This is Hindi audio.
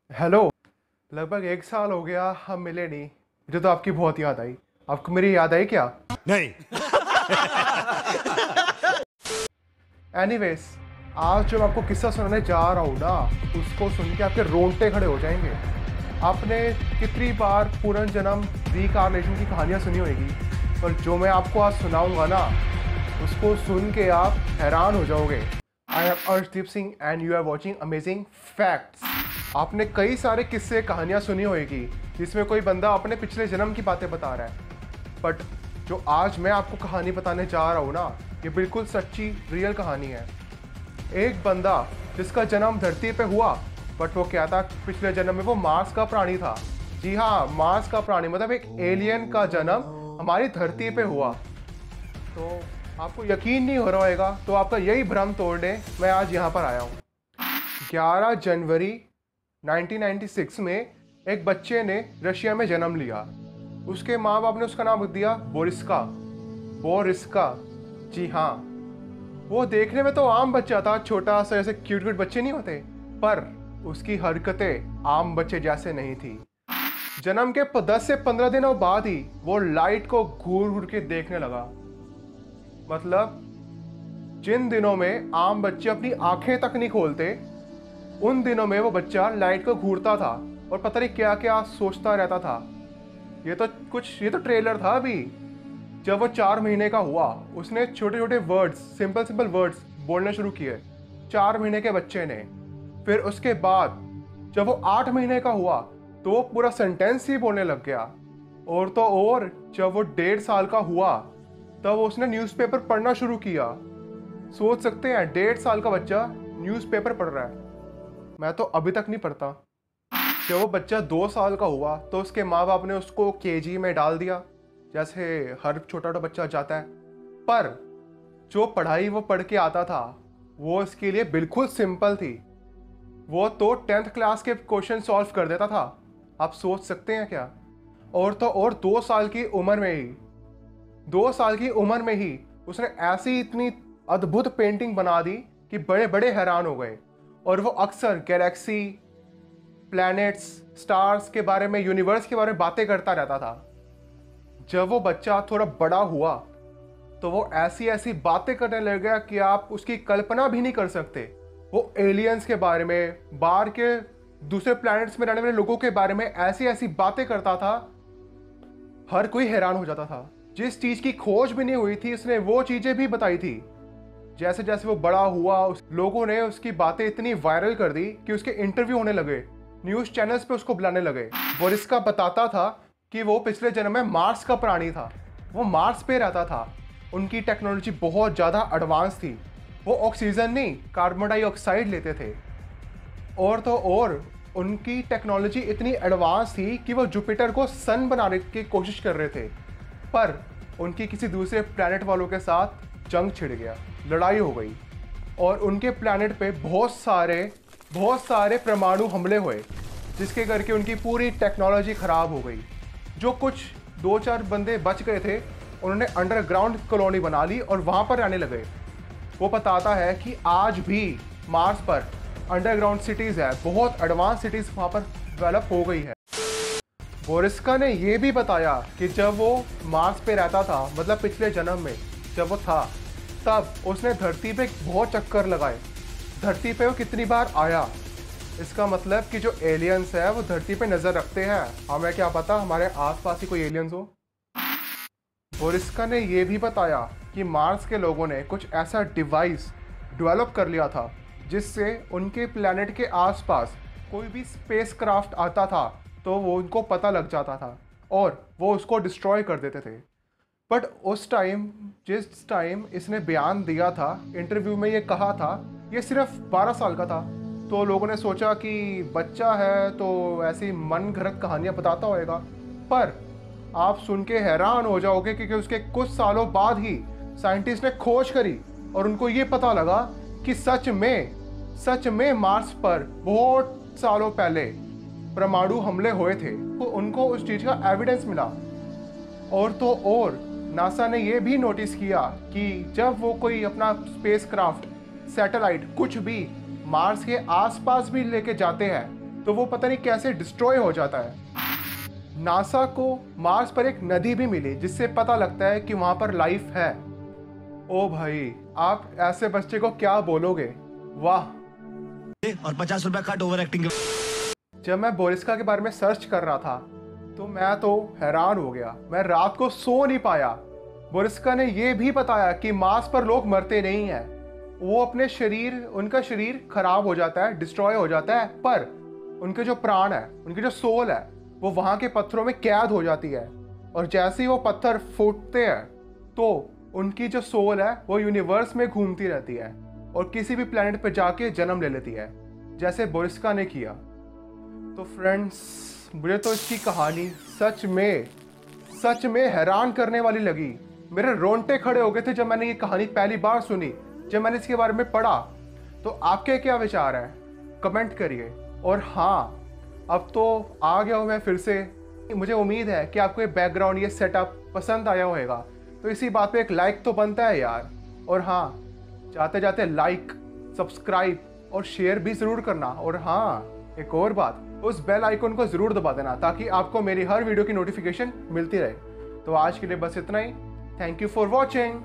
हेलो। लगभग 1 साल हो गया हम मिले नहीं। मुझे तो आपकी बहुत याद आई। आपको मेरी याद आई क्या? नहीं। एनीवेज, आज जो मैं आपको किस्सा सुनाने जा रहा हूँ ना, उसको सुन के आपके रोंगटे खड़े हो जाएंगे। आपने कितनी बार पुनर्जन्म रीइंकार्नेशन की कहानियाँ सुनी होगी, पर जो मैं आपको आज सुनाऊंगा ना, उसको सुन के आप हैरान हो जाओगे। I am Arshdeep Singh and you are watching amazing facts. आपने कई सारे किस्से कहानियाँ सुनी होगी जिसमें कोई बंदा अपने पिछले जन्म की बातें बता रहा है, बट जो आज मैं आपको कहानी बताने जा रहा हूँ ना, ये बिल्कुल सच्ची रियल कहानी है। एक बंदा जिसका जन्म धरती पे हुआ, बट वो क्या था, पिछले जन्म में वो मार्स का प्राणी था। जी हाँ, मार्स का प्राणी, मतलब एक एलियन का जन्म हमारी धरती पे हुआ। तो आपको यकीन नहीं हो रहा होगा, तो आपका यही भ्रम तोड़ने मैं आज यहाँ पर आया हूँ। 11 जनवरी 1996 में एक बच्चे ने रशिया में जन्म लिया। उसके माँ बाप ने उसका नाम रख दिया बोरिस्का। बोरिस्का, जी हाँ। वो देखने में तो आम बच्चा था, छोटा सा, जैसे क्यूट क्यूट बच्चे नहीं होते, पर उसकी हरकतें आम बच्चे जैसे नहीं थी। जन्म के 10 से 15 दिनों बाद ही वो लाइट को घूर घूर के देखने लगा। मतलब जिन दिनों में आम बच्चे अपनी आंखें तक नहीं खोलते, उन दिनों में वो बच्चा लाइट को घूरता था और पता नहीं क्या क्या सोचता रहता था। ये तो ट्रेलर था अभी। जब वो 4 महीने का हुआ, उसने छोटे छोटे वर्ड्स, सिंपल सिंपल वर्ड्स बोलने शुरू किए, 4 महीने के बच्चे ने। फिर उसके बाद जब वो 8 महीने का हुआ, तो वो पूरा सेंटेंस ही बोलने लग गया। और तो और जब वो 1.5 साल का हुआ, तब उसने न्यूज़पेपर पढ़ना शुरू किया। सोच सकते हैं, 1.5 साल का बच्चा न्यूज़पेपर पढ़ रहा है। मैं तो अभी तक नहीं पढ़ता। जब वो बच्चा 2 साल का हुआ, तो उसके माँ बाप ने उसको केजी में डाल दिया, जैसे हर छोटा छोटा बच्चा जाता है। पर जो पढ़ाई वो पढ़ के आता था, वो इसके लिए बिल्कुल सिंपल थी। वो तो 10th क्लास के क्वेश्चन सॉल्व कर देता था। आप सोच सकते हैं क्या? और तो और 2 साल की उम्र में ही 2 साल की उम्र में ही उसने ऐसी इतनी अद्भुत पेंटिंग बना दी कि बड़े बड़े हैरान हो गए। और वो अक्सर गैलेक्सी, प्लैनेट्स, स्टार्स के बारे में, यूनिवर्स के बारे में बातें करता रहता था। जब वो बच्चा थोड़ा बड़ा हुआ, तो वो ऐसी ऐसी बातें करने लग गया कि आप उसकी कल्पना भी नहीं कर सकते। वो एलियंस के बारे में, बाहर के दूसरे प्लैनेट्स में रहने वाले लोगों के बारे में ऐसी ऐसी बातें करता था, हर कोई हैरान हो जाता था। जिस चीज़ की खोज भी नहीं हुई थी, उसने वो चीज़ें भी बताई थी। जैसे जैसे वो बड़ा हुआ, लोगों ने उसकी बातें इतनी वायरल कर दी कि उसके इंटरव्यू होने लगे, न्यूज़ चैनल्स पे उसको बुलाने लगे। बोरिस्का बताता था कि वो पिछले जन्म में मार्स का प्राणी था। वो मार्स पे रहता था। उनकी टेक्नोलॉजी बहुत ज़्यादा एडवांस थी। वो ऑक्सीजन नहीं, कार्बन डाइऑक्साइड लेते थे। और तो और उनकी टेक्नोलॉजी इतनी एडवांस थी कि वो जुपिटर को सन बनाने की कोशिश कर रहे थे। पर उनकी किसी दूसरे प्लैनेट वालों के साथ जंग छिड़ गया, लड़ाई हो गई, और उनके प्लैनेट पे बहुत सारे परमाणु हमले हुए, जिसके करके उनकी पूरी टेक्नोलॉजी ख़राब हो गई। जो कुछ 2-4 बंदे बच गए थे, उन्होंने अंडरग्राउंड कॉलोनी बना ली और वहाँ पर रहने लगे। वो बताता है कि आज भी मार्स पर अंडरग्राउंड सिटीज़ है, बहुत एडवांस सिटीज़ वहाँ पर डेवलप हो गई है। बोरिस्का ने ये भी बताया कि जब वो मार्स पे रहता था, मतलब पिछले जन्म में जब वो था, तब उसने धरती पे बहुत चक्कर लगाए। धरती पे वो कितनी बार आया। इसका मतलब कि जो एलियंस है वो धरती पे नज़र रखते हैं। हमें क्या पता हमारे आसपास ही कोई एलियंस हो। बोरिस्का ने ये भी बताया कि मार्स के लोगों ने कुछ ऐसा डिवाइस डेवलप कर लिया था, जिससे उनके प्लैनेट के आसपास कोई भी स्पेसक्राफ्ट आता था तो वो उनको पता लग जाता था और वो उसको डिस्ट्रॉय कर देते थे। बट जिस टाइम इसने बयान दिया था, इंटरव्यू में ये कहा था, ये सिर्फ 12 साल का था। तो लोगों ने सोचा कि बच्चा है तो ऐसी मन घड़त कहानियाँ बताता होएगा। पर आप सुन के हैरान हो जाओगे, क्योंकि उसके कुछ सालों बाद ही साइंटिस्ट ने खोज करी और उनको ये पता लगा कि सच में मार्स पर बहुत सालों पहले परमाणु हमले हुए थे। तो उनको उस चीज़ का एविडेंस मिला। और तो और नासा ने यह भी नोटिस किया कि जब वो कोई अपना स्पेसक्राफ्ट, सैटेलाइट, कुछ भी मार्स के आसपास भी लेके जाते हैं, तो वो पता नहीं कैसे डिस्ट्रॉय हो जाता है। नासा को मार्स पर एक नदी भी मिली जिससे पता लगता है कि वहां पर लाइफ है। ओ भाई, आप ऐसे बच्चे को क्या बोलोगे? वाह। और 50 रुपया कट ओवर एक्टिंग। जब मैं बोरिस्का के बारे में सर्च कर रहा था तो मैं तो हैरान हो गया, मैं रात को सो नहीं पाया। बोरिस्का ने यह भी बताया कि मार्स पर लोग मरते नहीं हैं, वो अपने शरीर, उनका शरीर खराब हो जाता है, डिस्ट्रॉय हो जाता है, पर उनके जो प्राण है, उनकी जो सोल है, वो वहाँ के पत्थरों में कैद हो जाती है। और जैसे ही वो पत्थर फूटते हैं तो उनकी जो सोल है वो यूनिवर्स में घूमती रहती है और किसी भी प्लेनेट पर जाके जन्म ले लेती है, जैसे बोरिस्का ने किया। तो फ्रेंड्स, मुझे तो इसकी कहानी सच में हैरान करने वाली लगी। मेरे रोंगटे खड़े हो गए थे जब मैंने ये कहानी पहली बार सुनी, जब मैंने इसके बारे में पढ़ा। तो आपके क्या विचार हैं? कमेंट करिए। और हाँ, अब तो आ गया हूँ मैं फिर से। मुझे उम्मीद है कि आपको ये बैकग्राउंड, ये सेटअप पसंद आया होगा, तो इसी बात पे एक लाइक तो बनता है यार। और हाँ, जाते जाते लाइक, सब्सक्राइब और शेयर भी ज़रूर करना। और हाँ, एक और बात, उस बेल आइकन को ज़रूर दबा देना ताकि आपको मेरी हर वीडियो की नोटिफिकेशन मिलती रहे। तो आज के लिए बस इतना ही। Thank you for watching.